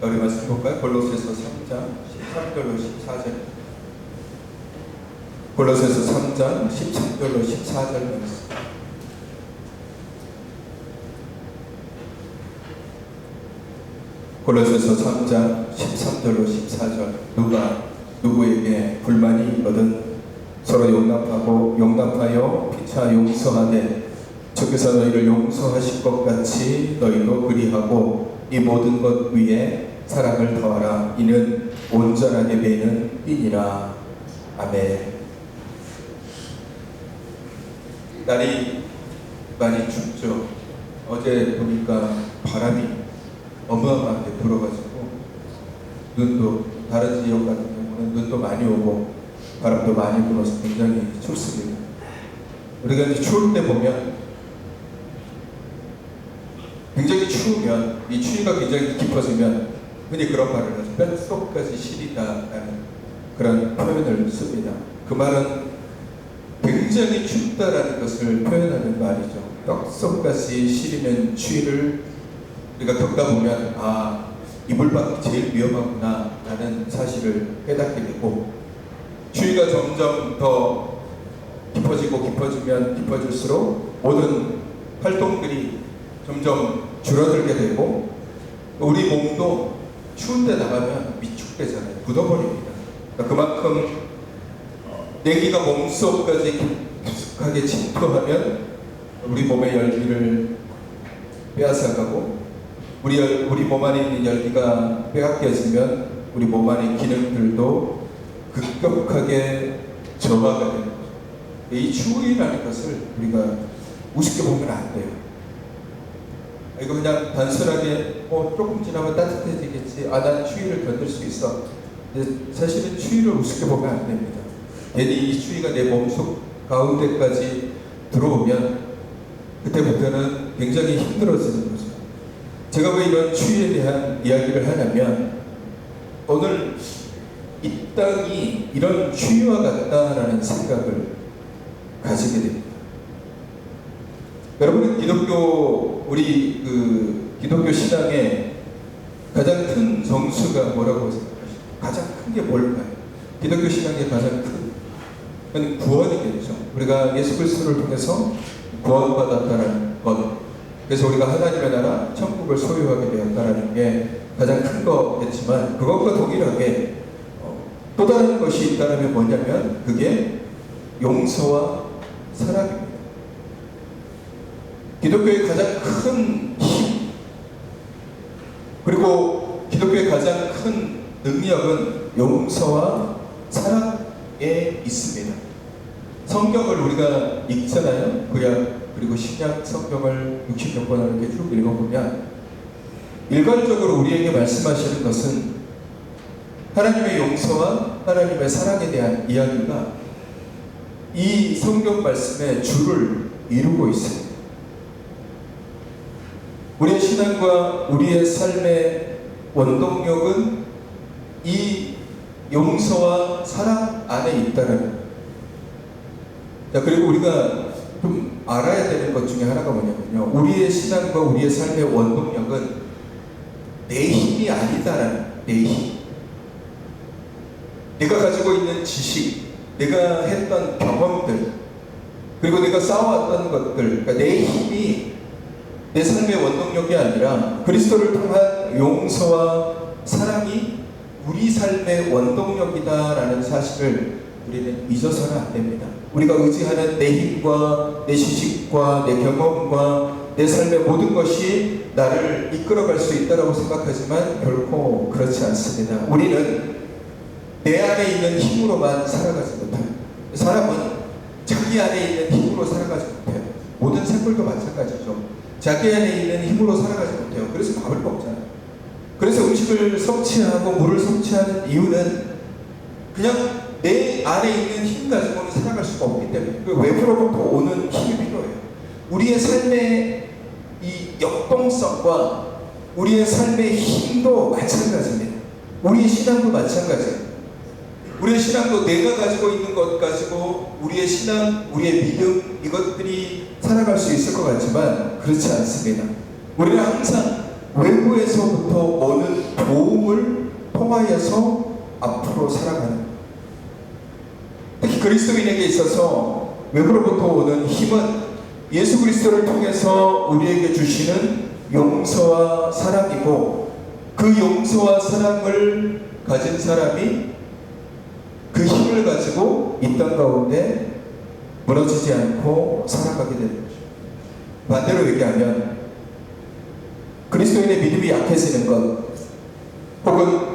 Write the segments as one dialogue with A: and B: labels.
A: 우리 말씀 볼까요? 골로새서 3장 13절로 14절. 골로새서 3장 13절로 14절 말씀. 골로새서 3장 13절로 14절. 누가 누구에게 불만이 있거든 서로 용납하여 피차 용서하되 주께서 너희를 용서하실 것 같이 너희도 그리하고 이 모든 것 위에 사랑을 더하라. 이는 온전하게 매는 띠니라. 아멘. 날이 많이 춥죠. 어제 보니까 바람이 어마어마하게 불어가지고 눈도 다른 지역 같은 경우는 눈도 많이 오고 바람도 많이 불어서 굉장히 춥습니다. 우리가 이제 추울 때 보면 굉장히 추우면 이 추위가 굉장히 깊어지면 흔히 그런 말을 하죠. 뼛속까지 시리다라는 그런 표현을 씁니다. 그 말은 굉장히 춥다라는 것을 표현하는 말이죠. 뼛속까지 시리는 추위를 우리가 겪다 보면 이불밖이 제일 위험하구나 라는 사실을 깨닫게 되고 추위가 점점 더 깊어지면 깊어질수록 모든 활동들이 점점 줄어들게 되고 우리 몸도 추운데 나가면 위축되잖아요. 굳어버립니다. 그만큼 냉기가 몸속까지 깊숙하게 침투하면 우리 몸의 열기를 빼앗아가고 우리 몸 안에 있는 열기가 빼앗겨지면 우리 몸 안의 기능들도 급격하게 저하가 되는 거죠. 이 추위라는 것을 우리가 우습게 보면 안 돼요. 이거 그냥 단순하게 조금 지나면 따뜻해지겠지. 난 추위를 견딜 수 있어. 근데 사실은 추위를 우습게 보면 안 됩니다. 괜히 이 추위가 내 몸속 가운데까지 들어오면 그때부터는 굉장히 힘들어지는 거죠. 제가 왜 이런 추위에 대한 이야기를 하냐면 오늘 이 땅이 이런 추위와 같다라는 생각을 가지게 됩니다. 여러분, 우리 기독교 신앙의 가장 큰 정수가 뭐라고 생각하시나요? 가장 큰 게 뭘까요? 기독교 신앙의 가장 큰 구원이겠죠. 우리가 예수 그리스도를 통해서 구원받았다는 것. 그래서 우리가 하나님의 나라, 천국을 소유하게 되었다는 게 가장 큰 거겠지만 그것과 동일하게 또 다른 것이 있다면 뭐냐면 그게 용서와 사랑입니다. 기독교의 가장 큰 힘, 그리고 기독교의 가장 큰 능력은 용서와 사랑에 있습니다. 성경을 우리가 읽잖아요. 구약 그리고 신약 성경을 60몇 번 이렇게 쭉 읽어보면 일괄적으로 우리에게 말씀하시는 것은 하나님의 용서와 하나님의 사랑에 대한 이야기가 이 성경 말씀의 줄을 이루고 있습니다. 우리의 신앙과 우리의 삶의 원동력은 이 용서와 사랑 안에 있다는 거예요. 자, 그리고 우리가 좀 알아야 되는 것 중에 하나가 뭐냐면요. 우리의 신앙과 우리의 삶의 원동력은 내 힘이 아니다라는 내 힘. 내가 가지고 있는 지식, 내가 했던 경험들, 그리고 내가 쌓아왔던 것들, 그러니까 내 힘이 내 삶의 원동력이 아니라 그리스도를 통한 용서와 사랑이 우리 삶의 원동력이다라는 사실을 우리는 잊어서는 안 됩니다. 우리가 의지하는 내 힘과 내 지식과 내 경험과 내 삶의 모든 것이 나를 이끌어갈 수 있다고 생각하지만 결코 그렇지 않습니다. 우리는 내 안에 있는 힘으로만 살아가지 못해요. 사람은 자기 안에 있는 힘으로 살아가지 못해요. 모든 생물도 마찬가지죠. 자기 안에 있는 힘으로 살아가지 못해요. 그래서 밥을 먹잖아요. 그래서 음식을 섭취하고 물을 섭취하는 이유는 그냥 내 안에 있는 힘 가지고는 살아갈 수가 없기 때문에 그 외부로부터 오는 힘이 필요해요. 우리의 삶의 이 역동성과 우리의 삶의 힘도 마찬가지입니다. 우리의 신앙도 마찬가지예요. 우리의 신앙도 내가 가지고 있는 것 가지고 우리의 신앙, 우리의 믿음 이것들이 살아갈 수 있을 것 같지만 그렇지 않습니다. 우리는 항상 외부에서부터 오는 도움을 통하여서 앞으로 살아가는, 특히 그리스도인에게 있어서 외부로부터 오는 힘은 예수 그리스도를 통해서 우리에게 주시는 용서와 사랑이고, 그 용서와 사랑을 가진 사람이 그 힘을 가지고 이 땅 가운데 무너지지 않고 살아가게 되는 거죠. 반대로 얘기하면 그리스도인의 믿음이 약해지는 것, 혹은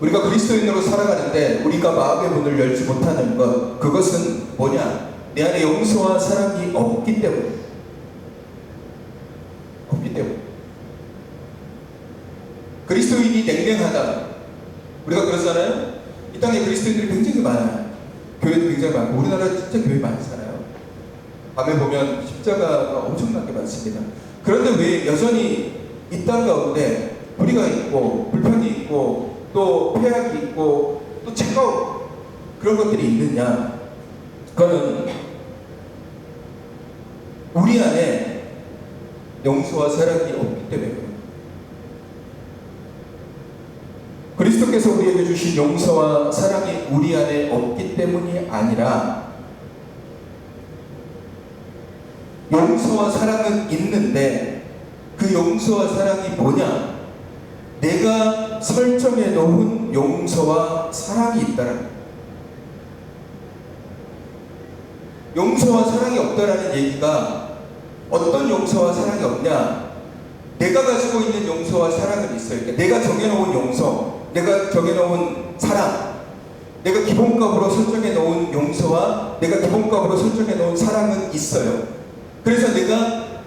A: 우리가 그리스도인으로 살아가는데 우리가 마음의 문을 열지 못하는 것, 그것은 뭐냐? 내 안에 용서와 사랑이 없기 때문에. 그리스도인이 냉랭하다, 우리가 그러잖아요. 이 땅에 그리스도인들이 굉장히 많아요. 교회도 굉장히 많고, 우리나라 진짜 교회 많잖아요. 밤에 보면 십자가가 엄청나게 많습니다. 그런데 왜 여전히 이 땅 가운데 불의가 있고 불평이 있고 또 폐악이 있고 또 차가운 그런 것들이 있느냐? 그거는 우리 안에 용서와 사랑이 없기 때문에 그래요. 그리스도께서 우리에게 주신 용서와 사랑이 우리 안에 없기 때문이 아니라, 용서와 사랑은 있는데 그 용서와 사랑이 뭐냐? 내가 설정해 놓은 용서와 사랑이 있다라는, 용서와 사랑이 없다라는 얘기가 어떤 용서와 사랑이 없냐? 내가 가지고 있는 용서와 사랑은 있어요. 그러니까 내가 정해놓은 용서, 내가 정해놓은 사랑, 내가 기본값으로 설정해놓은 용서와 내가 기본값으로 설정해놓은 사랑은 있어요. 그래서 내가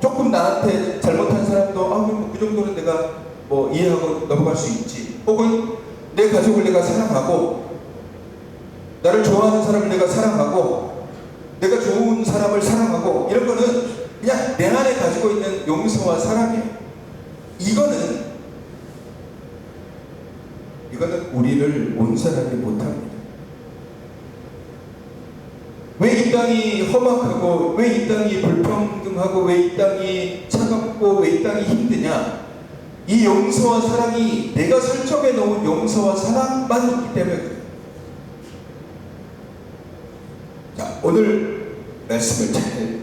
A: 조금 나한테 잘못한 사람도 그 정도는 내가 이해하고 넘어갈 수 있지. 혹은 내 가족을 내가 사랑하고, 나를 좋아하는 사람을 내가 사랑하고, 내가 좋은 사람을 사랑하고, 이런 거는 그냥 내 안에 가지고 있는 용서와 사랑이에요. 이거는 우리를 온전하게 못합니다. 왜 이 땅이 험악하고, 왜 이 땅이 불평등하고, 왜 이 땅이 차갑고, 왜 이 땅이 힘드냐? 이 용서와 사랑이 내가 설정해 놓은 용서와 사랑만 있기 때문에 그래요. 자, 오늘 말씀을 잘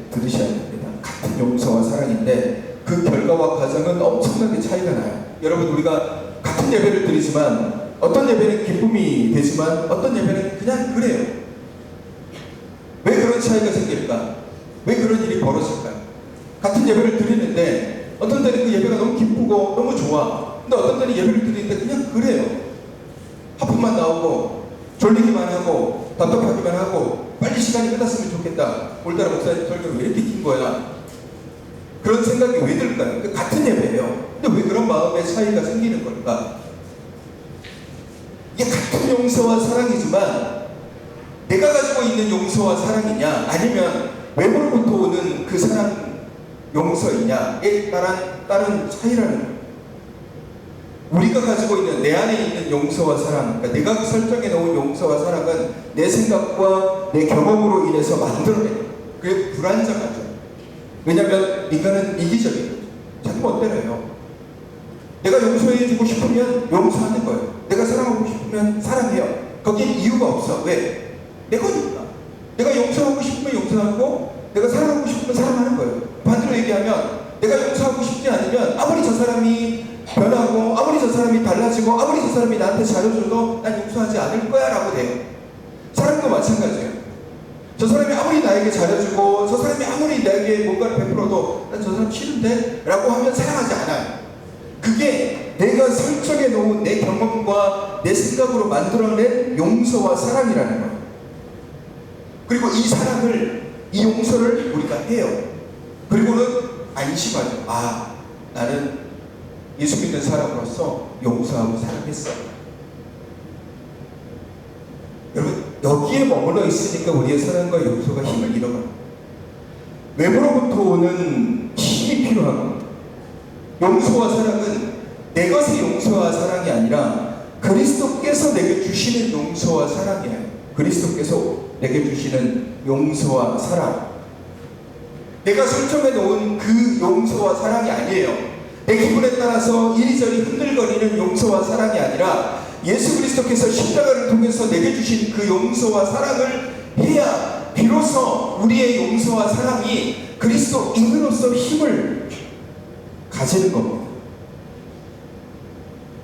A: 들으셔야 됩니다. 같은 용서와 사랑인데 그 결과와 과정은 엄청나게 차이가 나요. 여러분, 우리가 같은 예배를 드리지만 어떤 예배는 기쁨이 되지만 어떤 예배는 그냥 그래요. 왜 그런 차이가 생길까? 왜 그런 일이 벌어질까요? 같은 예배를 드리는데 어떤 때는 그 예배가 너무 기쁘고 너무 좋아. 근데 어떤 때는 예배를 드리는데 그냥 그래요. 하품만 나오고 졸리기만 하고 답답하기만 하고 빨리 시간이 끝났으면 좋겠다. 오늘따라 목사님 설교를 왜 이렇게 긴 거야? 그런 생각이 왜 들까요? 같은 예배예요. 근데 왜 그런 마음의 차이가 생기는 걸까? 이게 같은 용서와 사랑이지만 내가 가지고 있는 용서와 사랑이냐, 아니면 외부로부터 오는 그 사랑 용서이냐에 따른 차이라는 거예요. 우리가 가지고 있는 내 안에 있는 용서와 사랑, 그러니까 내가 설정해 놓은 용서와 사랑은 내 생각과 내 경험으로 인해서 만들어내요. 그게 불안정하죠. 왜냐하면 인간은 이기적이에요. 자기 멋대로예요. 내가 용서해주고 싶으면 용서하는 거예요. 내가 사랑하고 싶으면 사랑해요. 거기에 이유가 없어. 왜? 내 거니까. 내가 용서하고 싶으면 용서하고, 내가 사랑하고 싶으면 사랑하는 거예요. 반대로 얘기하면 내가 용서하고 싶지 않으면 아무리 저 사람이 변하고, 아무리 저 사람이 달라지고, 아무리 저 사람이 나한테 잘해줘도 난 용서하지 않을 거야 라고 돼요. 사랑도 마찬가지예요. 저 사람이 아무리 나에게 잘해주고, 저 사람이 아무리 나에게 뭔가를 베풀어도 난 저 사람 싫은데 라고 하면 사랑하지 않아요. 그게 내가 설정해 놓은 내 경험과 내 생각으로 만들어낸 용서와 사랑이라는 거예요. 그리고 이 사랑을, 이 용서를 우리가 해요. 그리고는 안심하죠. 아, 나는 예수 믿는 사람으로서 용서하고 사랑했어. 여러분, 여기에 머물러 있으니까 우리의 사랑과 용서가 힘을 잃어가요. 외부로부터 오는 힘이 필요하고, 용서와 사랑은 내 것의 용서와 사랑이 아니라 그리스도께서 내게 주시는 용서와 사랑이에요. 그리스도께서 내게 주시는 용서와 사랑. 내가 설정해 놓은 그 용서와 사랑이 아니에요. 내 기분에 따라서 이리저리 흔들거리는 용서와 사랑이 아니라 예수 그리스도께서 십자가를 통해서 내게 주신 그 용서와 사랑을 해야 비로소 우리의 용서와 사랑이 그리스도인으로서 힘을 가지는 겁니다.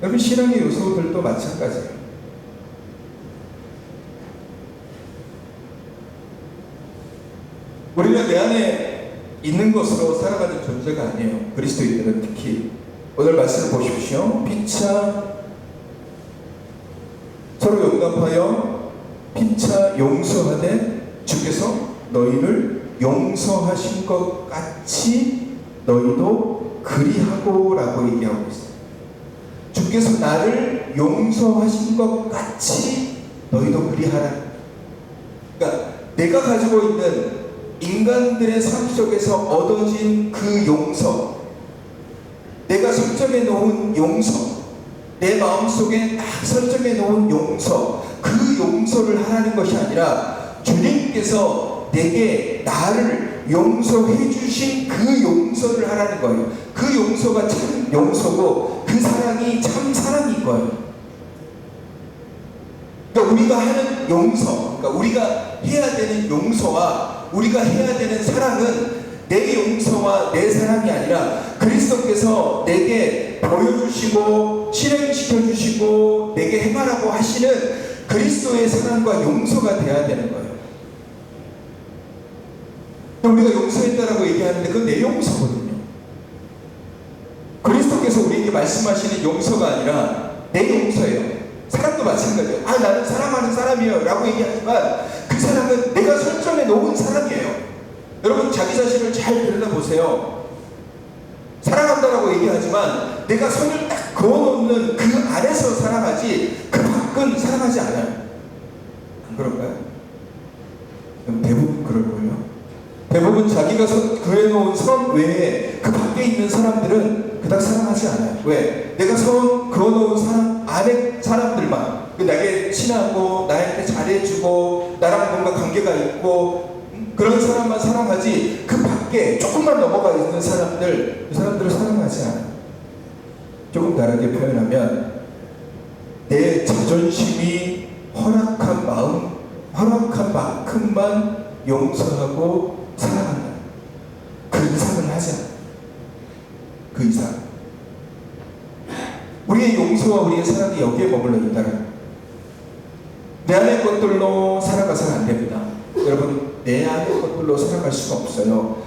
A: 여러분, 신앙의 요소들도 마찬가지예요. 우리는 내 안에 있는 것으로 살아가는 존재가 아니에요. 그리스도인들은 특히. 오늘 말씀을 보십시오. 피차 서로 용납하여 피차 용서하되 주께서 너희를 용서하신 것 같이 너희도 그리하고 라고 얘기하고 있어요. 주께서 나를 용서하신 것 같이 너희도 그리하라. 그러니까 내가 가지고 있는 인간들의 삶 속에서 얻어진 그 용서, 내가 설정해 놓은 용서, 내 마음속에 딱 설정해 놓은 용서, 그 용서를 하라는 것이 아니라 주님께서 내게 나를 용서해 주신 그 용서를 하라는 거예요. 그 용서가 참 용서고 그 사랑이 참 사랑인 거예요. 그러니까 우리가 하는 용서, 그러니까 우리가 해야 되는 용서와 우리가 해야 되는 사랑은 내 용서와 내 사랑이 아니라 그리스도께서 내게 보여주시고 실행시켜주시고 내게 행하라고 하시는 그리스도의 사랑과 용서가 돼야 되는 거예요. 우리가 용서했다라고 얘기하는데 그건 내 용서거든요. 그리스도께서 우리에게 말씀하시는 용서가 아니라 내 용서예요. 사랑도 마찬가지예요. 나는 사랑하는 사람이에요 라고 얘기하지만 그 사랑은 내가 설정해 놓은 사랑이에요. 여러분, 자기 자신을 잘 들여다보세요. 사랑한다라고 얘기하지만 내가 손을 딱 그어놓는 그 안에서 사랑하지 그 밖은 사랑하지 않아요. 안 그런가요? 대부분 그럴걸요. 대부분 자기가 그어놓은 선 외에 그 밖에 있는 사람들은 그닥 사랑하지 않아요. 왜? 내가 선 그어놓은 사람 안에 사람들만 나에게 친하고 나한테 잘해주고 나랑 뭔가 관계가 있고 그런 사람만 사랑하지 그 밖에 조금만 넘어가 있는 사람들, 그 사람들을 사랑하지 않아요. 조금 다르게 표현하면 내 자존심이 허락한 마음, 허락한 만큼만 용서하고 사랑한다. 그 이상을 하지 않아요. 그 이상. 우리의 용서와 우리의 사랑이 여기에 머물러 있다는 거예요. 내 안의 것들로 살아가서는 안 됩니다. 여러분, 내 안의 것들로 살아갈 수가 없어요.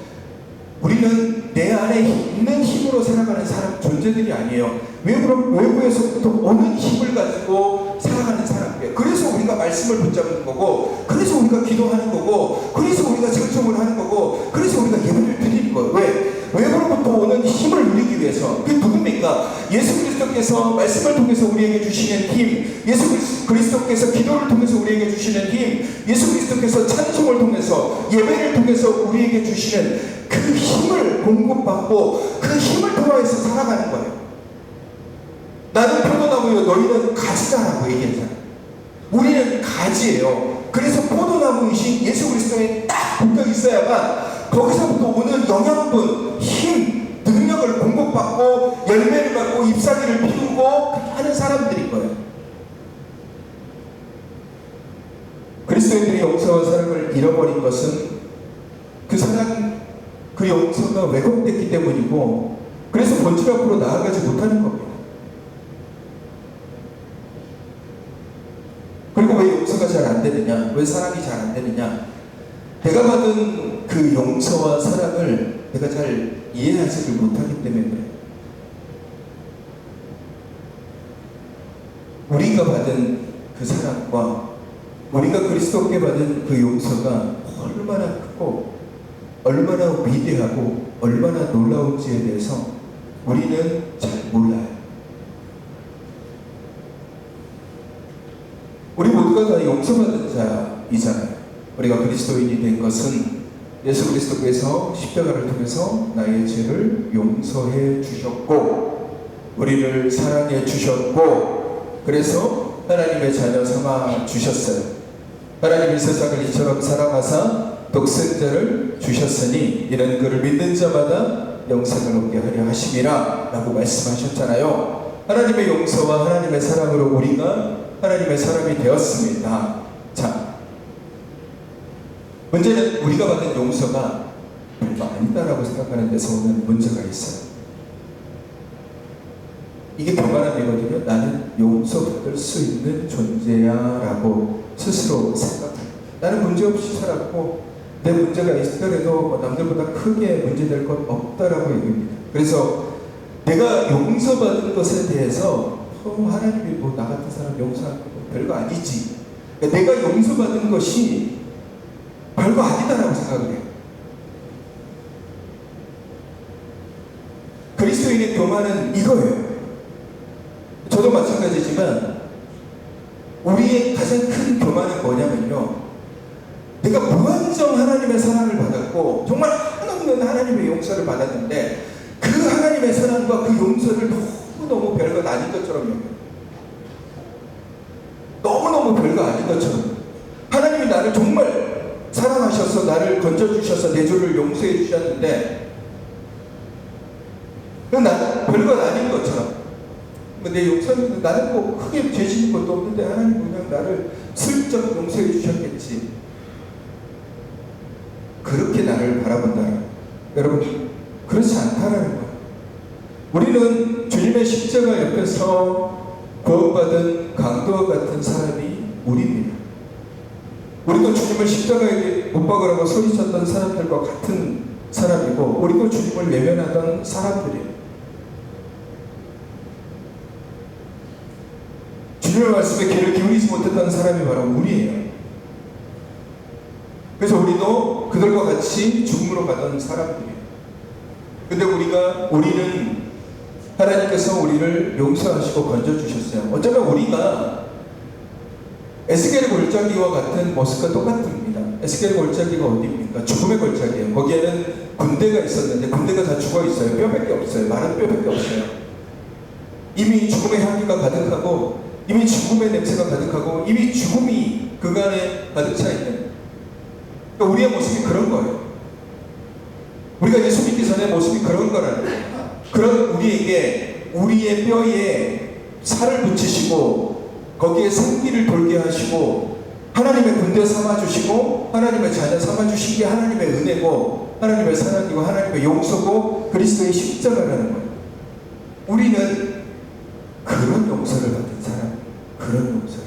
A: 우리는 내 안에 있는 힘으로 살아가는 사람, 존재들이 아니에요. 외부에서부터 오는 힘을 가지고 살아가는 사람이에요. 그래서 우리가 말씀을 붙잡는 거고, 그래서 우리가 기도하는 거고, 그래서 우리가 청청을 하는 거고, 그래서 우리가 예배를 드리는 거예요. 왜? 외부로부터 오는 힘을 누리기 위해서. 그게 누굽니까? 예수 그리스도께서 말씀을 통해서 우리에게 주시는 힘, 예수 그리스도께서 기도를 통해서 우리에게 주시는 힘, 예수 그리스도께서 찬송을 통해서 예배를 통해서 우리에게 주시는 그 힘을 공급받고 그 힘을 통해서 살아가는 거예요. 나는 포도나무요 너희는 가지다라고 얘기했잖아요. 우리는 가지예요. 그래서 포도나무이신 예수 그리스도에 딱 붙어 있어야만 거기서부터 오는 영양분, 힘, 능력을 공급받고 열매를 받고 잎사귀를 피우고 하는 사람들인 거예요. 그리스도인들이 용서와 사랑을 잃어버린 것은 그 사랑, 그 용서가 왜곡됐기 때문이고, 그래서 본질 앞으로 나아가지 못하는 겁니다. 그리고 왜 용서가 잘 안 되느냐? 왜 사랑이 잘 안 되느냐? 내가 받은 그 용서와 사랑을 내가 잘 이해하지를 못하기 때문에 그래요. 우리가 받은 그 사랑과 우리가 그리스도께 받은 그 용서가 얼마나 크고 얼마나 위대하고 얼마나 놀라운지에 대해서 우리는 잘 몰라요. 우리 모두가 다 용서받은 자이잖아요. 우리가 그리스도인이 된 것은 예수 그리스도께서 십자가를 통해서 나의 죄를 용서해 주셨고 우리를 사랑해 주셨고 그래서 하나님의 자녀 삼아 주셨어요. 하나님이 세상을 이처럼 사랑하사 독생자를 주셨으니 이는 그를 믿는 자마다 영생을 얻게 하려 하심이라 라고 말씀하셨잖아요. 하나님의 용서와 하나님의 사랑으로 우리가 하나님의 사람이 되었습니다. 자, 문제는 우리가 받은 용서가 별거 아니다라고 생각하는 데서 오는 문제가 있어요. 이게 교만함이거든요. 나는 용서받을 수 있는 존재야 라고 스스로 생각합니다. 나는 문제없이 살았고 내 문제가 있더라도 뭐 남들보다 크게 문제될 것 없다라고 얘기합니다. 그래서 내가 용서받은 것에 대해서 하나님이 뭐 나 같은 사람 용서하는 거 별거 아니지. 그러니까 내가 용서받은 것이 별거 아니다라고 생각을 해요. 그리스도인의 교만은 이거예요. 저도 마찬가지지만 우리의 가장 큰 교만은 뭐냐면요, 내가 무한정 하나님의 사랑을 받았고 정말 한없는 하나님의 용서를 받았는데 그 하나님의 사랑과 그 용서를 너무너무 별것 아닌 것처럼 여겨요. 너무너무 별거 아닌 것처럼. 하나님이 나를 정말 사랑하셔서 나를 건져주셔서 내 죄를 용서해 주셨는데 나는 별것 아닌 것처럼, 내 용서는 나는 뭐 크게 죄 지은 것도 없는데 하나님 그냥 나를 슬쩍 용서해 주셨겠지, 그렇게 나를 바라본다. 여러분, 그렇지 않다라는 거예요. 우리는 주님의 십자가 옆에서 구원받은 강도와 같은 사람이 우리입니다. 우리도 주님을 십자가에 못 박으라고 소리쳤던 사람들과 같은 사람이고, 우리도 주님을 외면하던 사람들이에요. 주님의 말씀에 귀를 기울이지 못했던 사람이 바로 우리예요. 그래서 우리도 그들과 같이 죽음으로 가던 사람들이에요. 근데 우리는 하나님께서 우리를 용서하시고 건져주셨어요. 어쩌면 우리가 에스겔의 골짜기와 같은 모습과 똑같습니다. 에스겔의 골짜기가 어디입니까? 죽음의 골짜기예요. 거기에는 군대가 있었는데 군대가 다 죽어 있어요. 뼈밖에 없어요. 마른 뼈밖에 없어요. 이미 죽음의 향기가 가득하고, 이미 죽음의 냄새가 가득하고, 이미 죽음이 그간에 가득 차 있는, 그러니까 우리의 모습이 그런 거예요. 우리가 예수 믿기 전에 모습이 그런 거라는 거예요. 그런 우리에게 우리의 뼈에 살을 붙이시고 거기에 생기를 돌게 하시고 하나님의 군대 삼아주시고 하나님의 자녀 삼아주신 게 하나님의 은혜고 하나님의 사랑이고 하나님의 용서고 그리스도의 십자가라는 거예요. 우리는 그런 용서를 받은 사람, 그런 용서.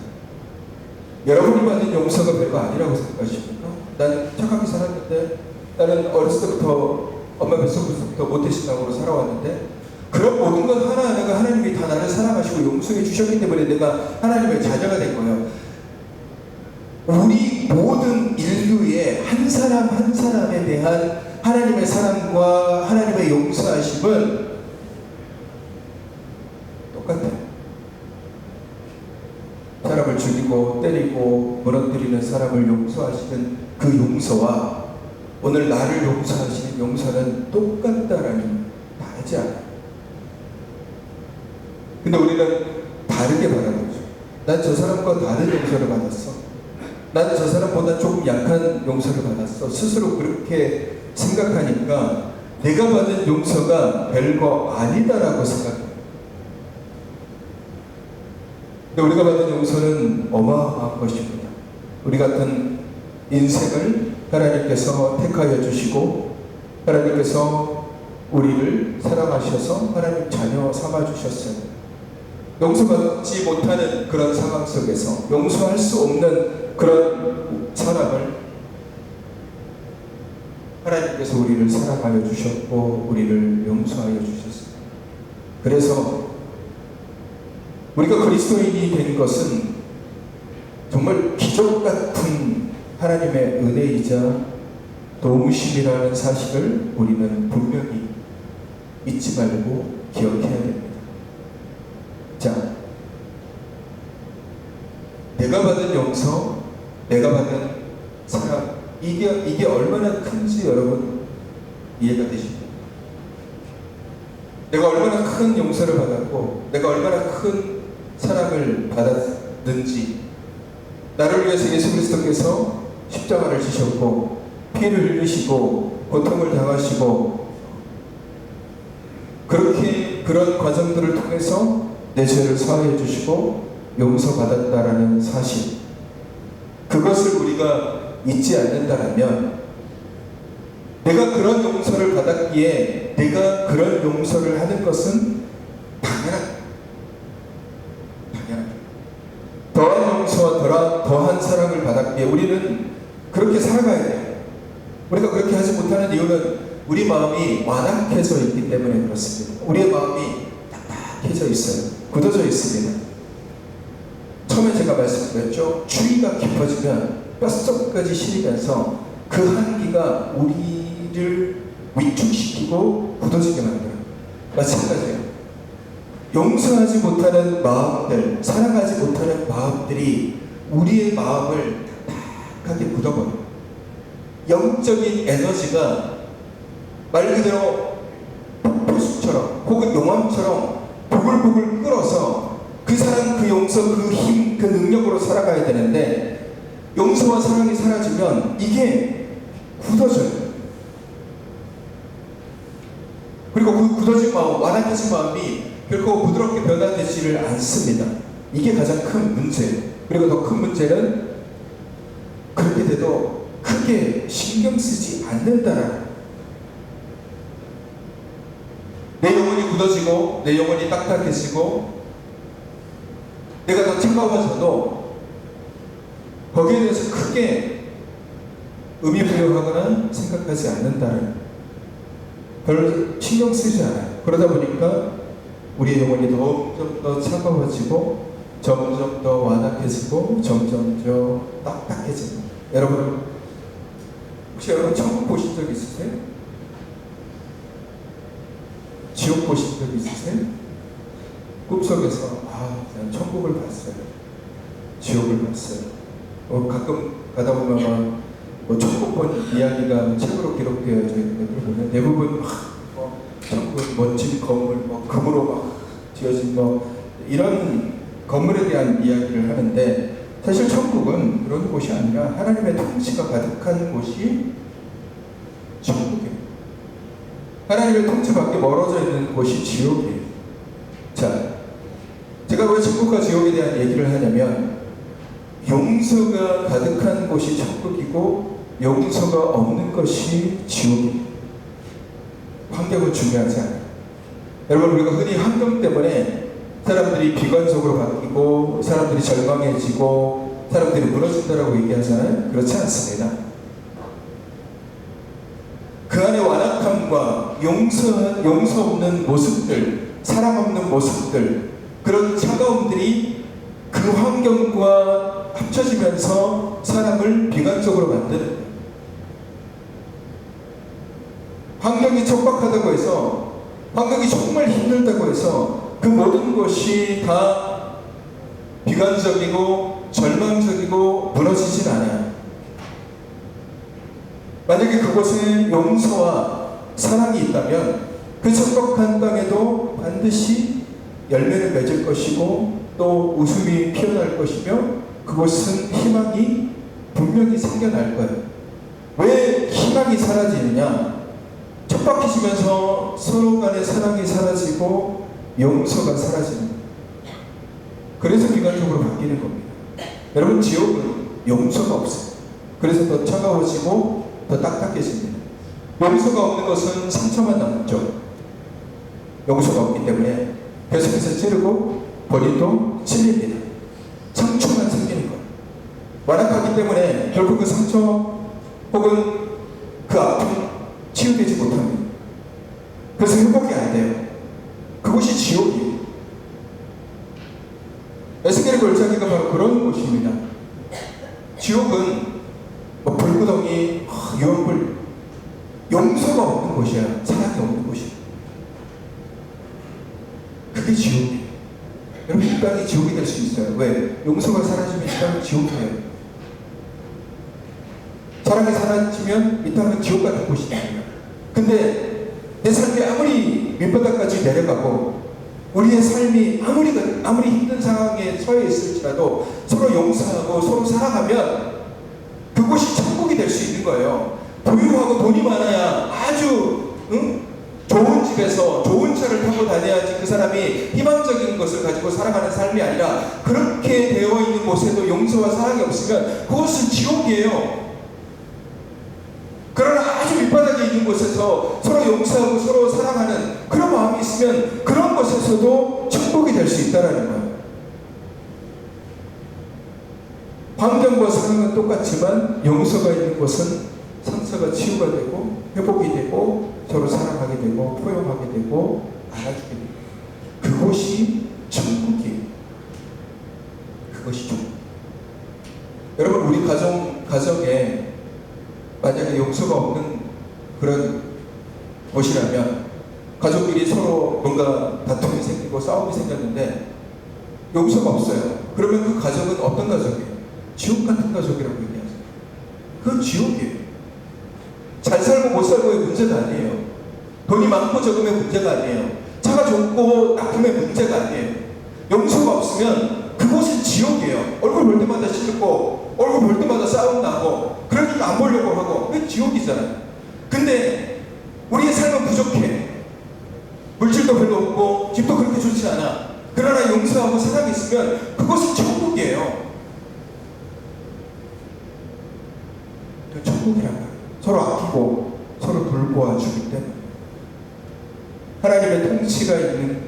A: 여러분이 받은 용서가 별거 아니라고 생각하십니까? 나는 착하게 살았는데, 나는 어렸을 때부터 엄마 뱃속에서부터 모태신앙으로 살아왔는데, 그런 모든 것 하나하나가 하나님이 다 나를 사랑하시고 용서해 주셨기 때문에 내가 하나님의 자녀가 된 거예요. 우리 모든 인류의 한 사람 한 사람에 대한 하나님의 사랑과 하나님의 용서하심은 똑같아요. 사람을 죽이고 때리고 무너뜨리는 사람을 용서하시는 그 용서와 오늘 나를 용서하시는 용서는 똑같다라는, 다르지 않아요. 근데 우리는 다르게 바라보죠. 난 저 사람과 다른 용서를 받았어. 난 저 사람보다 조금 약한 용서를 받았어. 스스로 그렇게 생각하니까 내가 받은 용서가 별거 아니다라고 생각해요. 근데 우리가 받은 용서는 어마어마한 것입니다. 우리 같은 인생을 하나님께서 택하여 주시고 하나님께서 우리를 사랑하셔서 하나님 자녀 삼아 주셨어요. 용서받지 못하는 그런 상황 속에서, 용서할 수 없는 그런 사람을 하나님께서 우리를 사랑하여 주셨고 우리를 용서하여 주셨어요. 그래서 우리가 그리스도인이 된 것은 정말 기적 같은 하나님의 은혜이자 도우심이라는 사실을 우리는 분명히 잊지 말고 기억해야 됩니다. 자, 내가 받은 용서, 내가 받은 사랑, 이게 얼마나 큰지 여러분 이해가 되십니까? 내가 얼마나 큰 용서를 받았고 내가 얼마나 큰 사랑을 받았는지, 나를 위해서 예수 그리스도께서 십자가를 지셨고 피를 흘리시고 고통을 당하시고 그렇게 그런 과정들을 통해서 내 죄를 사하여 주시고 용서받았다라는 사실, 그것을 우리가 잊지 않는다라면 내가 그런 용서를 받았기에 내가 그런 용서를 하는 것은 당연한 더한 용서와 더한 사랑을 받았기에 우리는 그렇게 살아가야 돼요. 우리가 그렇게 하지 못하는 이유는 우리 마음이 완악해져 있기 때문에 그렇습니다. 우리의 마음이 딱딱해져 있어요. 굳어져 있습니다. 처음에 제가 말씀드렸죠. 추위가 깊어지면 뼛속까지 시리면서 그 한기가 우리를 위축시키고 굳어지게 만들어요. 마찬가지예요. 용서하지 못하는 마음들, 사랑하지 못하는 마음들이 우리의 마음을 딱딱하게 굳어버려요. 영적인 에너지가 말 그대로 폭포수처럼 혹은 용암처럼 보글보글 끓어서 그 사랑, 그 용서, 그 힘, 그 능력으로 살아가야 되는데 용서와 사랑이 사라지면 이게 굳어져요. 그리고 그 굳어진 마음, 완악해진 마음이 결코 부드럽게 변화되지를 않습니다. 이게 가장 큰 문제예요. 그리고 더 큰 문제는 그렇게 돼도 크게 신경 쓰지 않는다라는, 내 영혼이 굳어지고 내 영혼이 딱딱해지고 내가 더 차가워져도 거기에 대해서 크게 의미 부여하거나 생각하지 않는다는, 별로 신경 쓰지 않아요. 그러다 보니까 우리의 영혼이 점점 더 차가워지고 점점 더 완악해지고 점점 더 딱딱해집니다. 여러분, 혹시 여러분 천국 보신 적 있으세요? 지옥 보신 적 있으세요? 꿈속에서 난 천국을 봤어요, 지옥을 봤어요. 가끔 가다 보면 천국 본 이야기가 책으로 기록되어져 있는데 보면 대부분 천국 멋진 건물, 금으로 막 지어진 이런 건물에 대한 이야기를 하는데, 사실 천국은 그런 곳이 아니라 하나님의 통치가 가득한 곳이 천국이에요. 하나님의 통치 밖에 멀어져 있는 곳이 지옥이에요. 자, 제가 왜 천국과 지옥에 대한 얘기를 하냐면, 용서가 가득한 곳이 천국이고 용서가 없는 것이 지옥이에요. 환경은 중요하지 않아요. 여러분, 우리가 흔히 환경 때문에 사람들이 비관적으로 바뀌고 사람들이 절망해지고 사람들이 무너진다라고 얘기하잖아요. 그렇지 않습니다. 그 안에 완악함과 용서 없는 모습들, 사랑 없는 모습들, 그런 차가움들이 그 환경과 합쳐지면서 사람을 비관적으로 만드는, 환경이 척박하다고 해서, 환경이 정말 힘들다고 해서 그 모든 것이 다 비관적이고 절망적이고 무너지진 않아요. 만약에 그곳에 용서와 사랑이 있다면 그 척박한 땅에도 반드시 열매를 맺을 것이고 또 웃음이 피어날 것이며 그곳은 희망이 분명히 생겨날 거예요. 왜 희망이 사라지느냐? 척박해지면서 서로 간의 사랑이 사라지고 용서가 사라지는 거예요. 그래서 비관적으로 바뀌는 겁니다. 여러분, 지옥은 용서가 없어요. 그래서 더 차가워지고 더 딱딱해집니다. 용서가 없는 것은 상처만 남죠. 용서가 없기 때문에 계속해서 찌르고 본인도 찔립니다. 상처만 생기는 거예요. 완악하기 때문에 결국 그 상처 혹은 그 아픔 치유되지 못합니다. 그래서 회복이 안 돼요. 그곳이 지옥이에요. 에스겔의 골짜기가 바로 그런 곳입니다. 지옥은 불구덩이, 유황불, 용서가 없는 곳이야. 사랑이 없는 곳이야. 그게 지옥이에요. 여러분, 이 땅이 지옥이 될 수 있어요. 왜? 용서가 사라지면 이 땅은 지옥이에요. 사랑이 사라지면 이 땅은 지옥 같은 곳이 됩니다. 근데 내 삶이 아무리 밑바닥까지 내려가고 우리의 삶이 아무리 힘든 상황에 처해 있을지라도 서로 용서하고 서로 사랑하면 그곳이 천국이 될 수 있는 거예요. 부유하고 돈이 많아야 아주 좋은 집에서 좋은 차를 타고 다녀야지 그 사람이 희망적인 것을 가지고 살아가는 삶이 아니라 그렇게 되어 있는 곳에도 용서와 사랑이 없으면 그것은 지옥이에요. 그러나 아주 밑바닥에 있는 곳에서 서로 용서하고 서로 사랑하는 그런 마음이 있으면 그런 곳에서도 천국이 될 수 있다는 거예요. 환경과 사랑은 똑같지만 용서가 있는 곳은 상처가 치유가 되고 회복이 되고 서로 사랑하게 되고 포용하게 되고 안아주게 되고 그것이 천국이에요. 그것이 천국. 여러분 우리 가정에 만약에 용서가 없는 그런 곳이라면 가족끼리 서로 뭔가 다툼이 생기고 싸움이 생겼는데 용서가 없어요. 그러면 그 가족은 어떤 가족이에요? 지옥 같은 가족이라고 얘기하죠. 그건 지옥이에요. 잘 살고 못 살고의 문제가 아니에요. 돈이 많고 적음의 문제가 아니에요. 차가 좋고 나쁨의 문제가 아니에요. 용서가 없으면 그곳은 지옥이에요. 얼굴 볼 때마다 시끄럽고 얼굴 볼 때마다 싸움 나고 그러니까 안 보려고 하고 그게 지옥이잖아요. 근데 우리의 삶은 부족해. 물질도 별로 없고 집도 그렇게 좋지 않아. 그러나 용서하고 사랑이 있으면 그것은 천국이에요. 천국이란 말이에요. 서로 아끼고 서로 돌보아주기 때문에 하나님의 통치가 있는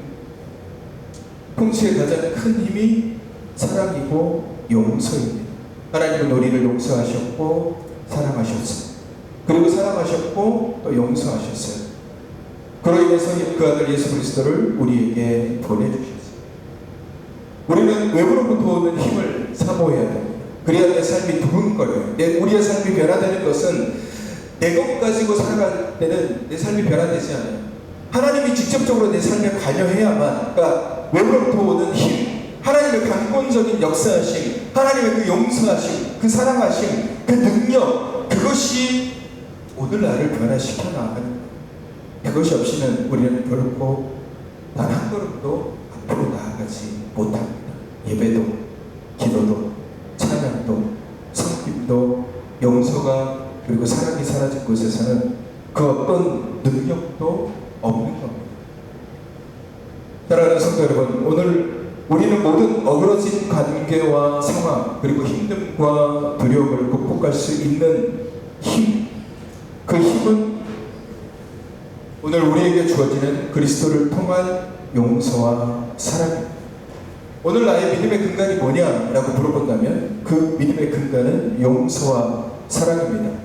A: 통치의 가장 큰 힘이 사랑이고 용서입니다. 하나님은 우리를 용서하셨고 사랑하셨어요. 그리고 사랑하셨고 또 용서하셨어요. 그로 인해서 그 아들 예수 그리스도를 우리에게 보내주셨어요. 우리는 외부로부터 오는 힘을 사모해야 됩니다. 그래야 내 삶이 두근거려요. 우리의 삶이 변화되는 것은 내 것 가지고 살아갈 때는 내 삶이 변화되지 않아요. 하나님이 직접적으로 내 삶에 관여해야만, 그러니까 외부로부터 오는 힘, 하나님의 강권적인 역사하심, 하나님의 그 용서하심, 그 사랑하심, 그 능력, 그것이 오늘 나를 변화시켜 나가는 거예요. 그것이 없이는 우리는 결코 단 한 걸음도 앞으로 나아가지 못합니다. 예배도, 기도도, 찬양도, 성김도, 용서가 그리고 사랑이 사라진 곳에서는 그 어떤 능력도 없는 겁니다. 사랑하는 성도 여러분, 오늘 우리는 모든 어그러진 관계와 상황 그리고 힘듦과 두려움을 극복할 수 있는 힘, 그 힘은 오늘 우리에게 주어지는 그리스도를 통한 용서와 사랑입니다. 오늘 나의 믿음의 근간이 뭐냐라고 물어본다면 그 믿음의 근간은 용서와 사랑입니다.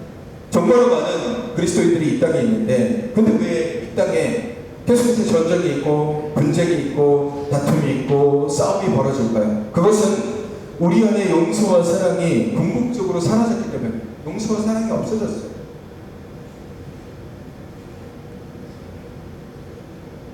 A: 정말로 많은 그리스도인들이 이 땅에 있는데 근데 왜 이 땅에 계속해서 전쟁이 있고 분쟁이 있고 다툼이 있고 싸움이 벌어질까요? 그것은 우리 안에 용서와 사랑이 궁극적으로 사라졌기 때문에 용서와 사랑이 없어졌어요.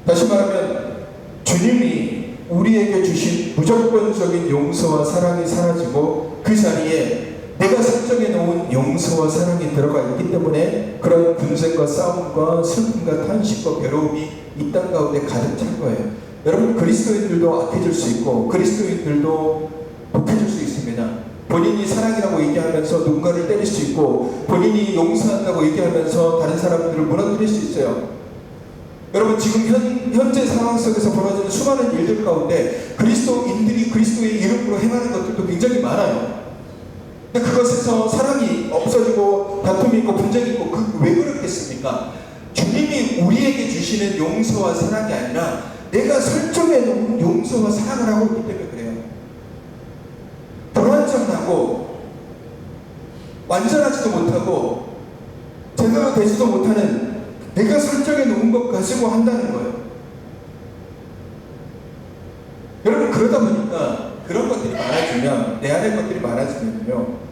A: 다시 말하면 주님이 우리에게 주신 무조건적인 용서와 사랑이 사라지고 그 자리에 내가 설정해 놓은 용서와 사랑이 들어가 있기 때문에 그런 분쟁과 싸움과 슬픔과 탄식과 괴로움이 이 땅 가운데 가득 찬 거예요. 여러분 그리스도인들도 악해질 수 있고 그리스도인들도 독해질 수 있습니다. 본인이 사랑이라고 얘기하면서 누군가를 때릴 수 있고 본인이 용서한다고 얘기하면서 다른 사람들을 무너뜨릴 수 있어요. 여러분 지금 현재 상황 속에서 벌어지는 수많은 일들 가운데 그리스도인들이 그리스도의 이름으로 행하는 것들도 굉장히 많아요. 근데 그것에서 사랑이 없어지고 다툼이 있고 분쟁이 있고 왜 그렇겠습니까? 주님이 우리에게 주시는 용서와 사랑이 아니라 내가 설정해 놓은 용서와 사랑을 하고 있기 때문에 그래요. 불완전하고 완전하지도 못하고 제대로 되지도 못하는 내가 설정해 놓은 것 가지고 한다는 거예요. 여러분 그러다 보니까 그런 것들이 많아지면 내 안에 것들이 많아지면요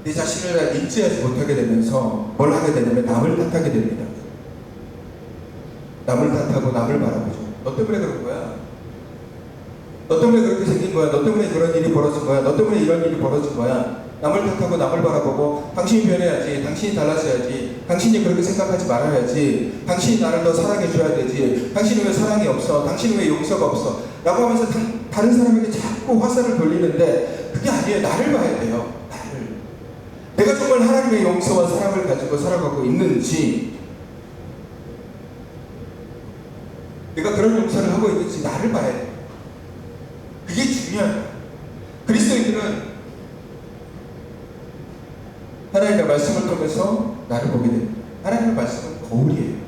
A: 내 자신을 인지하지 못하게 되면서 뭘 하게 되냐면 남을 탓하게 됩니다. 남을 탓하고 남을 바라보죠. 너 때문에 그런 거야. 너 때문에 그렇게 생긴 거야. 너 때문에 그런 일이 벌어진 거야. 너 때문에 이런 일이 벌어진 거야. 남을 탓하고 남을 바라보고 당신이 변해야지. 당신이 달라져야지. 당신이 그렇게 생각하지 말아야지. 당신이 나를 더 사랑해 줘야 되지. 당신은 왜 사랑이 없어? 당신은 왜 용서가 없어? 라고 하면서 다른 사람에게 자꾸 화살을 돌리는데 그게 아니에요. 나를 봐야 돼요. 나를. 내가 정말 하나님의 용서와 사랑을 가지고 살아가고 있는지 내가 그런 용서를 하고 있는지 나를 봐야 돼. 그게 중요한. 그리스도인들은 하나님의 말씀을 통해서 나를 보게 됩니다. 하나님의 말씀은 거울이에요.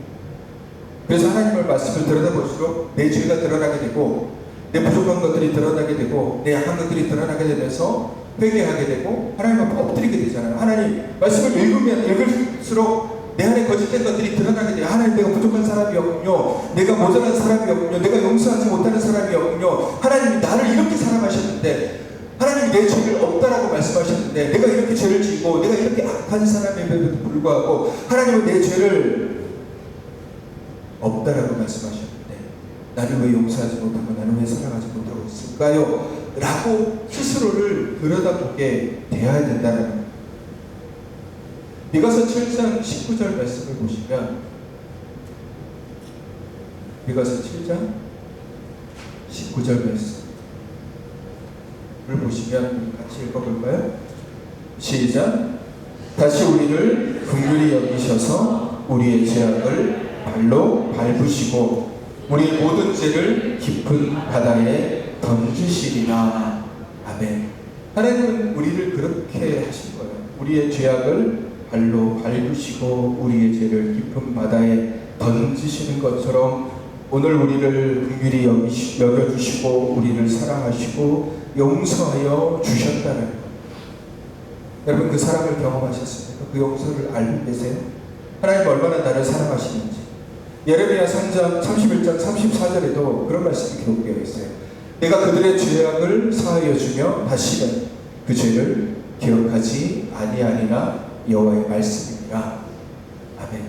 A: 그래서 하나님의 말씀을 들여다볼수록 내 죄가 드러나게 되고, 내 부족한 것들이 드러나게 되고, 내 약한 것들이 드러나게 되면서 회개하게 되고 하나님 앞에 엎드리게 되잖아요. 하나님 말씀을 읽을수록 내 안에 거짓된 것들이 드러나게 돼요. 하나님, 내가 부족한 사람이 없군요. 내가 모자란 사람이 없군요. 내가 용서하지 못하는 사람이 없군요. 하나님이 나를 이렇게 사랑하셨는데, 하나님이 내 죄를 없다라고 말씀하셨는데, 내가 이렇게 죄를 지고 내가 이렇게 악한 사람임에도 불구하고 하나님은 내 죄를 없다라고 말씀하셨는데 나를 왜 용서하지 못하고 나는 왜 사랑하지 못하고 있을까요? 라고 스스로를 들여다보게 되어야 된다는 거예요. 미가서 7장 19절 말씀을 보시면, 미가서 7장 19절 말씀을 보시면 같이 읽어볼까요? 시작. 다시 우리를 긍휼히 여기셔서 우리의 죄악을 발로 밟으시고 우리의 모든 죄를 깊은 바다에 던지시리라. 아멘. 하나님은 우리를 그렇게 하신 거예요. 우리의 죄악을 발로 밟으시고 우리의 죄를 깊은 바다에 던지시는 것처럼 오늘 우리를 긍휼히 여겨주시고 우리를 사랑하시고 용서하여 주셨다는 것. 여러분, 그 사랑을 경험하셨습니까? 그 용서를 알고 계세요? 하나님 얼마나 나를 사랑하시는지. 예레미야 3장 31장 34절에도 그런 말씀이 기록되어 있어요. 내가 그들의 죄악을 사하여 주며 다시는 그 죄를 기억하지 아니하리라. 여호와의 말씀이니라. 아멘.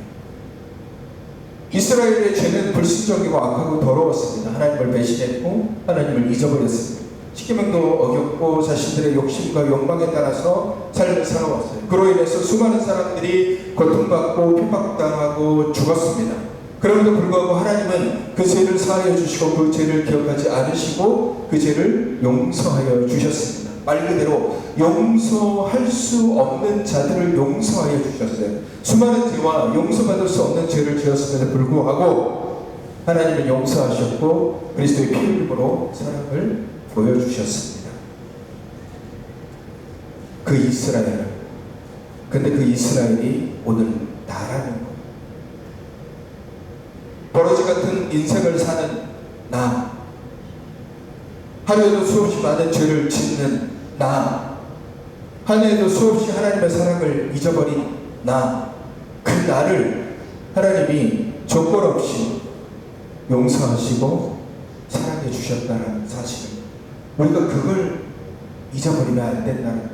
A: 이스라엘의 죄는 불순종이고 악하고 더러웠습니다. 하나님을 배신했고 하나님을 잊어버렸습니다. 십계명도 어겼고 자신들의 욕심과 욕망에 따라서 삶을 살아왔어요. 그로 인해서 수많은 사람들이 고통받고 핍박당하고 죽었습니다. 그럼에도 불구하고 하나님은 그 죄를 사하여 주시고 그 죄를 기억하지 않으시고 그 죄를 용서하여 주셨습니다. 말 그대로 용서할 수 없는 자들을 용서하여 주셨어요. 수많은 죄와 용서받을 수 없는 죄를 지었음에도 불구하고 하나님은 용서하셨고 그리스도의 피 흘림으로 사랑을 보여주셨습니다. 그 이스라엘, 근데 그 이스라엘이 오늘 나라는 거예요. 버러지 같은 인생을 사는 나, 하루에도 수없이 많은 죄를 짓는 나, 한 해에도 수없이 하나님의 사랑을 잊어버린 나, 그 나를 하나님이 조건 없이 용서하시고 사랑해 주셨다는 사실을 우리가 그걸 잊어버리면 안 된다는,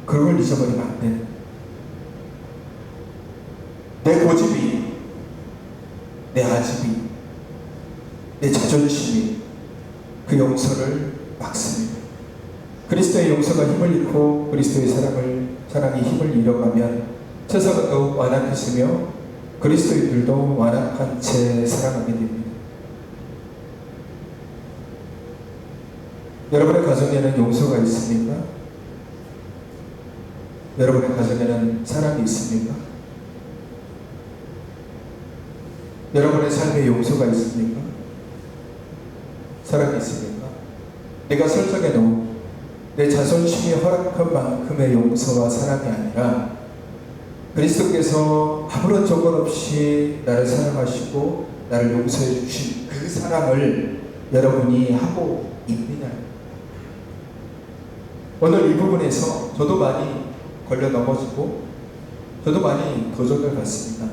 A: 그걸 잊어버리면 안 된다. 내 고집이, 내 아집이, 내 자존심이 그 용서를 막습니다. 그리스도의 용서가 힘을 잃고 그리스도의 사랑이 힘을 잃어가면 세상은 더욱 완악해지며 그리스도인들도 완악한 채 살아가게 됩니다. 여러분의 가정에는 용서가 있습니까? 여러분의 가정에는 사랑이 있습니까? 여러분의 삶에 용서가 있습니까? 사랑이 있습니까? 내가 설정해 놓은 내 자존심이 허락한 만큼의 용서와 사랑이 아니라 그리스도께서 아무런 조건 없이 나를 사랑하시고 나를 용서해 주신 그 사랑을 여러분이 하고 있느냐. 오늘 이 부분에서 저도 많이 걸려 넘어지고 저도 많이 도전을 받습니다.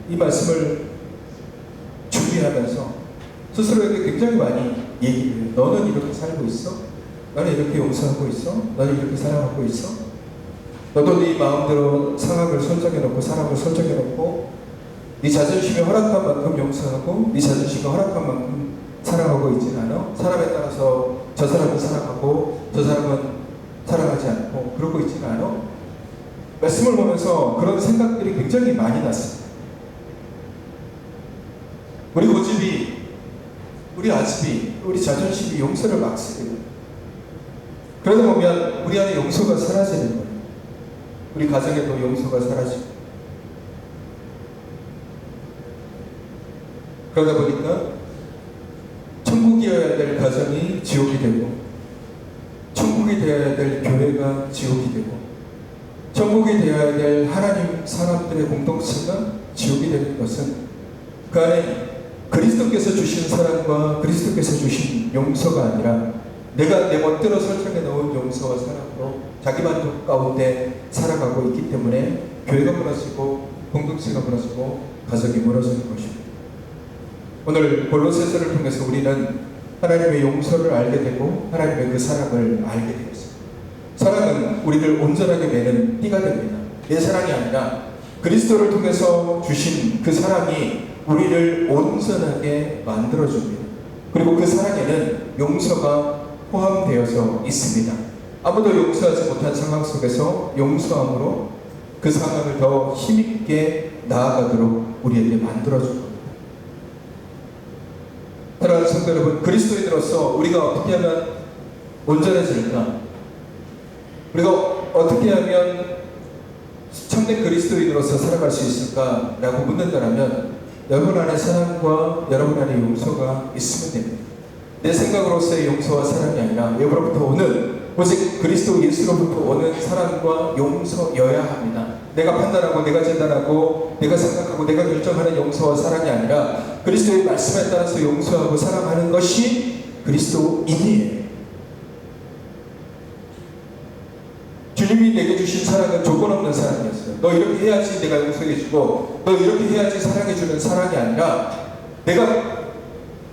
A: 이 말씀을 준비하면서 스스로에게 굉장히 많이 얘기를 해요. 너는 이렇게 살고 있어? 너는 이렇게 용서하고 있어? 너는 이렇게 사랑하고 있어? 너도 네 마음대로 상황을 설정해놓고 사람을 설정해놓고 네 자존심이 허락한 만큼 용서하고 네 자존심이 허락한 만큼 사랑하고 있지는 않아? 사람에 따라서 저 사람은 사랑하고 저 사람은 사랑하지 않고 그러고 있지는 않아? 말씀을 보면서 그런 생각들이 굉장히 많이 났습니다. 우리 고집이, 우리 아집이, 우리 자존심이 용서를 막습니다. 그러다 보면 우리 안에 용서가 사라지는 거예요. 우리 가정에도 용서가 사라지고 그러다 보니까 천국이어야 될 가정이 지옥이 되고, 천국이 되어야 될 교회가 지옥이 되고, 천국이 되어야 될 하나님 사람들의 공동체가 지옥이 되는 것은 그 안에 그리스도께서 주신 사랑과 그리스도께서 주신 용서가 아니라 내가 내 멋대로 설정해 놓은 용서와 사랑으로 자기 만족 가운데 살아가고 있기 때문에 교회가 무너지고 공동체가 무너지고 가정이 무너지는 것입니다. 오늘 골로새서를 통해서 우리는 하나님의 용서를 알게 되고 하나님의 그 사랑을 알게 되었습니다. 사랑은 우리를 온전하게 매는 띠가 됩니다. 내 사랑이 아니라 그리스도를 통해서 주신 그 사랑이 우리를 온전하게 만들어줍니다. 그리고 그 사랑에는 용서가 포함되어서 있습니다. 아무도 용서하지 못한 상황 속에서 용서함으로 그 상황을 더 힘있게 나아가도록 우리에게 만들어줄 겁니다. 사랑하는 성도 여러분, 그리스도인으로서 우리가 어떻게 하면 온전해질까? 우리가 어떻게 하면 참된 그리스도인으로서 살아갈 수 있을까라고 묻는다면 여러분 안에 사랑과 여러분 안에 용서가 있으면 됩니다. 내 생각으로서의 용서와 사랑이 아니라 여러분부터 오는 오직 그리스도 예수로부터 오는 사랑과 용서여야 합니다. 내가 판단하고 내가 진단하고 내가 생각하고 내가 결정하는 용서와 사랑이 아니라 그리스도의 말씀에 따라서 용서하고 사랑하는 것이 그리스도인이에요. 주님이 내게 주신 사랑은 조건 없는 사랑이었어요. 너 이렇게 해야지 내가 용서해주고 너 이렇게 해야지 사랑해주는 사랑이 아니라 내가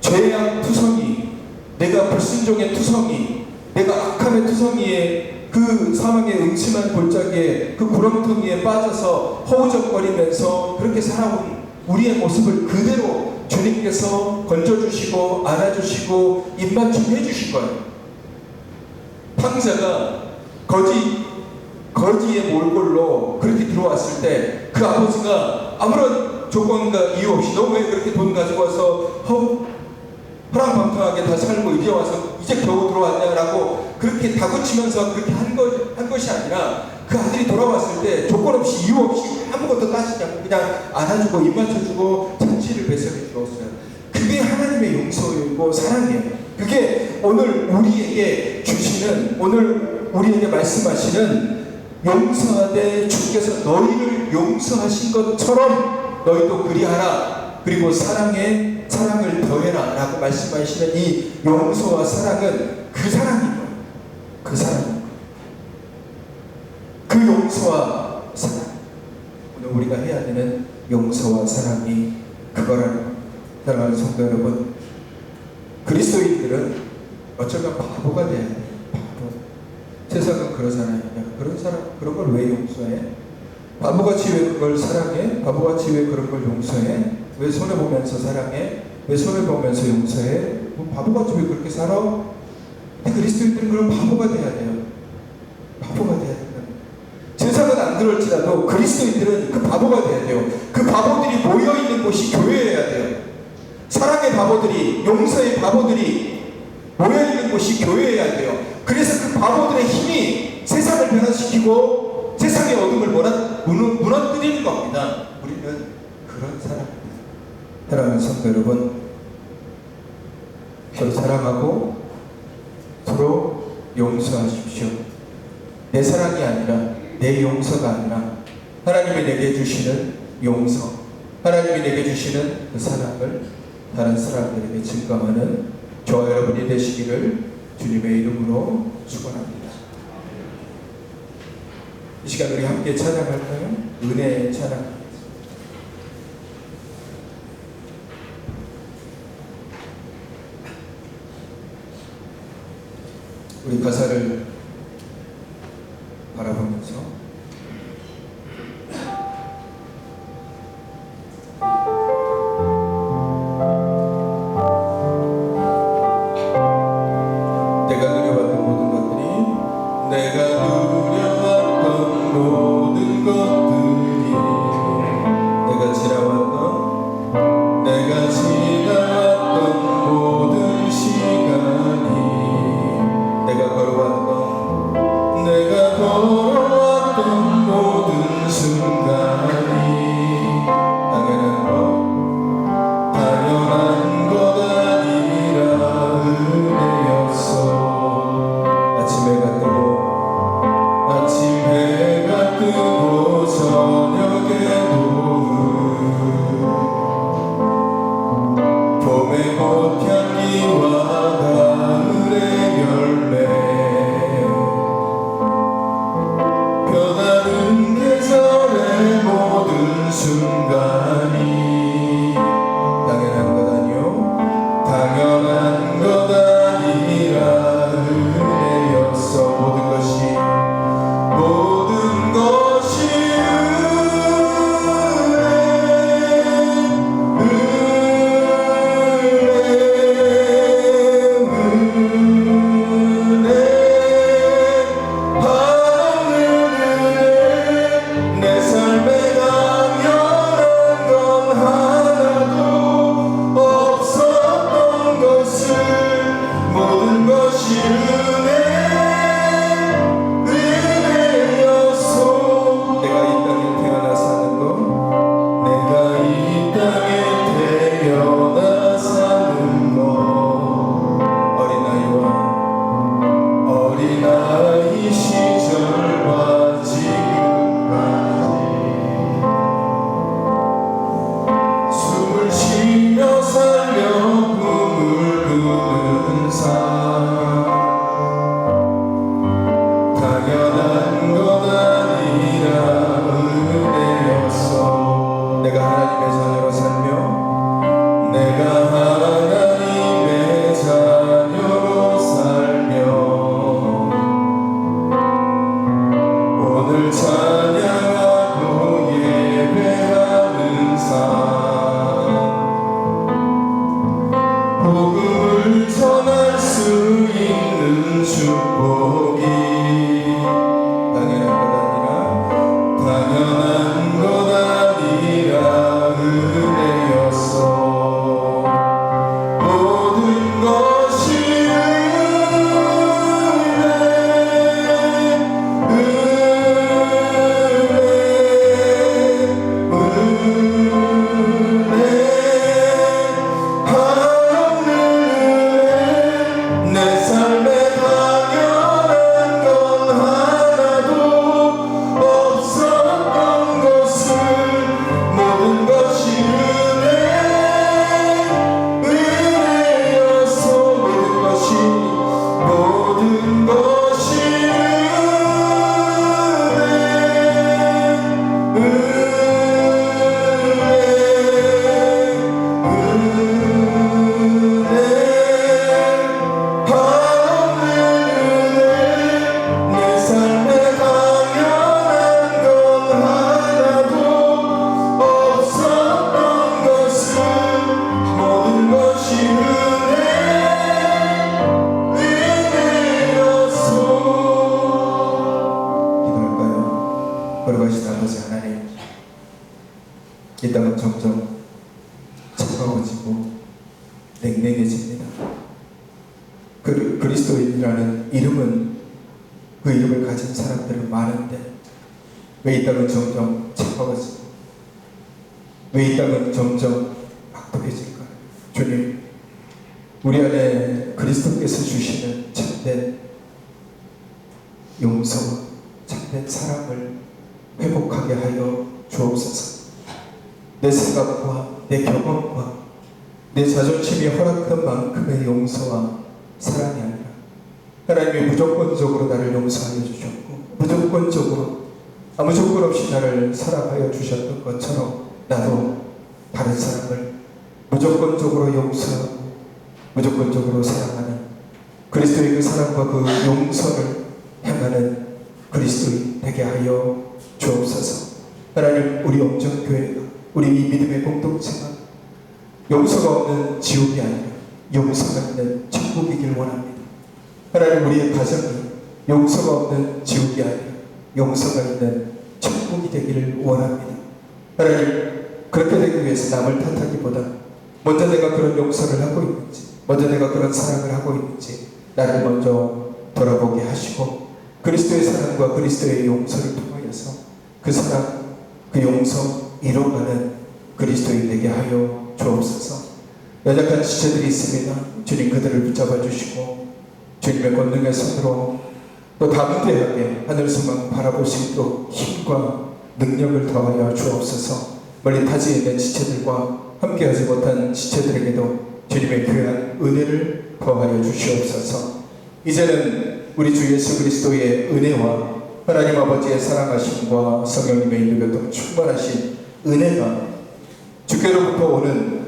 A: 죄악 투성이, 내가 불순종의 투성이, 내가 악함의 투성이에 그 사망의 음침한 골짜기에 그 구렁텅이에 빠져서 허우적거리면서 그렇게 살아온 우리의 모습을 그대로 주님께서 건져주시고 안아주시고 입맞춤 해주신 거예요. 탕자가 거지의 몰골로 그렇게 들어왔을 때 그 아버지가 아무런 조건과 이유 없이 너 왜 그렇게 돈 가지고 와서 허랑방탕하게 다 살고 이제 와서 이제 겨우 들어왔냐라고 그렇게 다그치면서 그렇게 한 것이 아니라 그 아들이 돌아왔을 때 조건 없이 이유 없이 아무것도 따지지 않고 그냥 안아주고 입 맞춰주고 잔치를 배설해 주었어요. 그게 하나님의 용서이고 사랑이에요. 그게 오늘 우리에게 주시는, 오늘 우리에게 말씀하시는 용서하되 주께서 너희를 용서하신 것처럼 너희도 그리하라. 그리고 사랑을 더해라 라고 말씀하시는 이 용서와 사랑은 그 사랑인 거예요. 그 사랑인 거예요. 그 용서와 사랑, 오늘 우리가 해야 되는 용서와 사랑이 그거라는 겁니다. 사랑하는 성도 여러분, 그리스도인들은 어쩌면 바보가 돼야 돼요. 바보. 세상은 그러잖아요. 야, 그런 사람 그런 걸 왜 용서해? 바보같이 왜 그걸 사랑해? 바보같이 왜 그런 걸 용서해? 왜 손해보면서 사랑해? 왜 손해보면서 용서해? 뭐 바보같이 왜 그렇게 살아? 근데 그리스도인들은 그런 바보가 돼야 돼요. 바보가 돼야 된다. 세상은 안 그럴지라도 그리스도인들은 그 바보가 돼야 돼요. 그 바보들이 모여있는 곳이 교회여야 돼요. 사랑의 바보들이, 용서의 바보들이 모여있는 곳이 교회여야 돼요. 그래서 그 바보들의 힘이 세상을 변화시키고 세상의 어둠을 무너뜨리는 겁니다. 우리는 그런 사람입니다. 사랑하는 성도 여러분, 서로 사랑하고 서로 용서하십시오. 내 사랑이 아니라, 내 용서가 아니라 하나님이 내게 주시는 용서, 하나님이 내게 주시는 그 사랑을 다른 사람들에게 증거하는 저와 여러분이 되시기를 주님의 이름으로 축원합니다. 이 시간 우리 함께 찬양할까요? 은혜의 찬양. 우리 가사를 바라보면서 내가 걸어왔던 내가 하나님의 자녀로 살며 오늘 찬양하고 예배하는 삶, 복음을 전할 수 있는 축복이 당연한 것 아니라 은혜였어. 모든 것이 내 삶에 당연한 건 하나도 없었던 것을 모든 것이 은혜였어. 모든 것이 걸어가신 아버지 하나님, 이 땅은 점점 차가워지고 냉랭해집니다. 그리스도인이라는 이름은, 그 이름을 가진 사람들은 많은데 왜 이 땅은 점점 차가워지고 왜 이 땅은 점점 악독해질까요? 주님, 우리 안에 그리스도께서 주시는 참된 용서와 참된 사랑을 회복하게 하여 주옵소서. 내 생각과 내 경험과 내 자존심이 허락한 만큼의 용서와 사랑이 아니라 하나님이 무조건적으로 나를 용서하여 주셨고 무조건적으로 아무 조건 없이 나를 사랑하여 주셨던 것처럼 나도 다른 사람을 무조건적으로 용서하고 무조건적으로 사랑하는 그리스도의 그 사랑과 그 용서를 향하는 그리스도인 되게 하여 주옵소서. 하나님, 우리 엄정교회가, 우리 이 믿음의 공동체가 용서가 없는 지옥이 아니라 용서가 있는 천국이길 원합니다. 하나님, 우리의 가정이 용서가 없는 지옥이 아니라 용서가 있는 천국이 되기를 원합니다. 하나님, 그렇게 되기 위해서 남을 탓하기보다 먼저 내가 그런 용서를 하고 있는지, 먼저 내가 그런 사랑을 하고 있는지 나를 먼저 돌아보게 하시고 그리스도의 사랑과 그리스도의 용서를 통하여서 그 사랑, 그 용서 이뤄가는 그리스도인 되게 하여 주옵소서. 연약한 지체들이 있습니다. 주님, 그들을 붙잡아 주시고 주님의 권능의 손으로 또 담대하게 하늘소망 바라볼 수 있도록 힘과 능력을 더하여 주옵소서. 멀리 타지에 있는 지체들과 함께하지 못한 지체들에게도 주님의 귀한 은혜를 더하여 주시옵소서. 이제는 우리 주 예수 그리스도의 은혜와 하나님 아버지의 사랑하심과 성령님의 인도교통 충만하신 은혜가 주께로부터 오는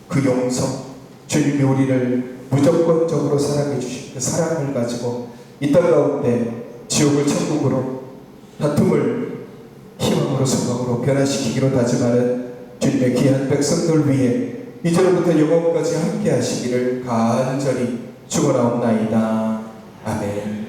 A: 그 용서, 주님이 우리를 무조건적으로 사랑해 주신 그 사랑을 가지고 이 땅 가운데 지옥을 천국으로, 다툼을 희망으로 소망으로 변화시키기로 다짐하는 주님의 귀한 백성들 위해 이제로부터 영원까지 함께 하시기를 간절히 축원하옵나이다. 아멘.